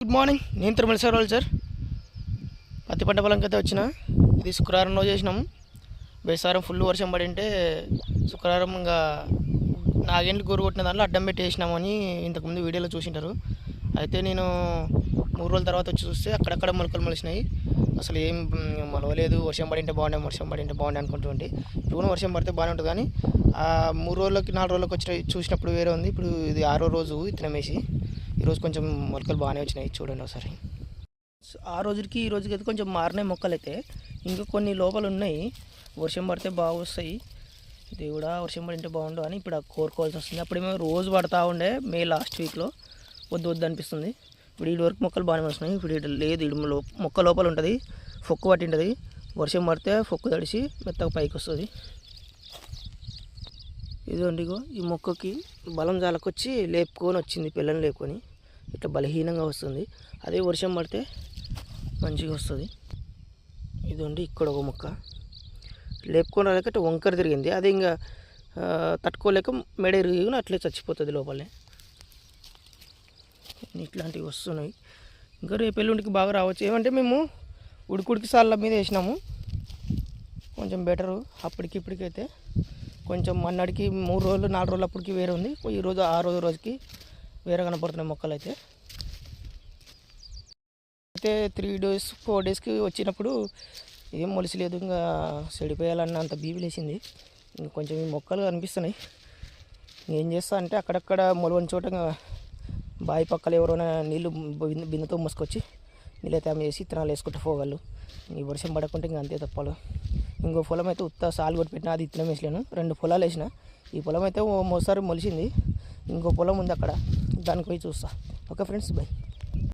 Good morning. నేను Tirumala sir పత్తి పంట పొలంకి అయితే వచ్చిన. ఇది శుక్రవారం రోజు చేసినాము. బేసారం ఫుల్ వర్షం పడి ఉంటే శుక్రవారం ఇంకా నాగేండ్లు గోరు కొట్టిన దాంట్లో అడ్డం పెట్టి వేసినామని ఇంతకుముందు వీడియోలో చూసింటారు. అయితే నేను 3 రోజుల తర్వాత వచ్చి చూస్తే అక్కడక్కడ మొలకలు మొలిచినాయి. అసలు ఏం మొలవలేదు. వర్షం పడింటే బాగుండే అనుకుంటుంటే ఇప్పుడు వర్షం పడితే బాగానే ఉంటుంది. కానీ 3 రోజులకి 4 రోజులకు చూసినప్పుడు వేరే ఉంది. ఇప్పుడు ఇది 6వ రోజు విత్తనం వేసి ఈరోజు కొంచెం మొలకలు బాగానే వచ్చినాయి. చూడండి ఒకసారి. ఆ రోజుకి ఈ రోజుకి అయితే కొంచెం మారినాయి మొక్కలు. అయితే ఇంకా కొన్ని లోపలు ఉన్నాయి. వర్షం పడితే బాగా వస్తాయి. ఇది కూడా వర్షం పడింటే బాగుండు అని ఇప్పుడు కోరుకోవాల్సి వస్తుంది. అప్పుడు మేము రోజు పడతా ఉండే మే లాస్ట్ వీక్లో వద్దు అనిపిస్తుంది. ఇప్పుడు ఈడు వరకు మొక్కలు బాగానే వస్తున్నాయి. ఇప్పుడు ఇటు లేదు. ఇడు మొక్క లోపల ఉంటుంది, ఫొక్కు పట్టి ఉంటుంది. వర్షం పడితే ఫొక్కు తడిసి మెత్తగా పైకి వస్తుంది. ఇదిగోండి, ఈ మొక్కకి బలం జాలకొచ్చి లేపుకొని వచ్చింది. పిల్లల్ని లేపుకొని ఇట్లా బలహీనంగా వస్తుంది. అదే వర్షం పడితే మంచిగా వస్తుంది. ఇదిగోండి, ఇక్కడ ఒక మొక్క లేపుకొని రాలేక వంకర తిరిగింది. అది ఇంకా తట్టుకోలేక మెడ ఇరిగి అట్లే చచ్చిపోతుంది లోపలనే. ఇట్లాంటివి వస్తున్నాయి. ఇంకా రేపు ఎల్లుండికి బాగా రావచ్చు. ఏమంటే మేము ఉడికి సార్ల మీద వేసినాము. కొంచెం బెటరు. అప్పటికి ఇప్పటికైతే కొంచెం మొన్నటికి 3 రోజులు 4 రోజులు అప్పటికి వేరే ఉంది. ఈరోజు 6వ రోజుకి వేరే కనపడుతున్నాయి మొక్కలు. అయితే 3 days 4 daysకి వచ్చినప్పుడు ఏం మొలిసలేదు. ఇంకా చెడిపోయాలన్న అంత బీపీ లేచింది. ఇంకా కొంచెం ఈ మొక్కలు కనిపిస్తున్నాయి. ఏం చేస్తా అంటే అక్కడక్కడ మొలవని చోట బావి పక్కల ఎవరైనా నీళ్ళు బిందెతో మోసుకొచ్చి నీళ్ళైతే ఆమె చేసి ఇత్తనాలు వేసుకుంటూ పోగలరు. ఈ వర్షం పడకుంటే ఇంకా అంతే తప్పాలి. ఇంకో పొలం అయితే ఉత్త సాలు కొట్టి పెట్టినా, అది ఇత్తనం వేసలేను. 2 పొలాలు వేసిన. ఈ పొలం అయితే మోసారి మొలిచింది. ఇంకో పొలం ఉంది అక్కడ, దానికి పోయి చూస్తా. Okay friends, by.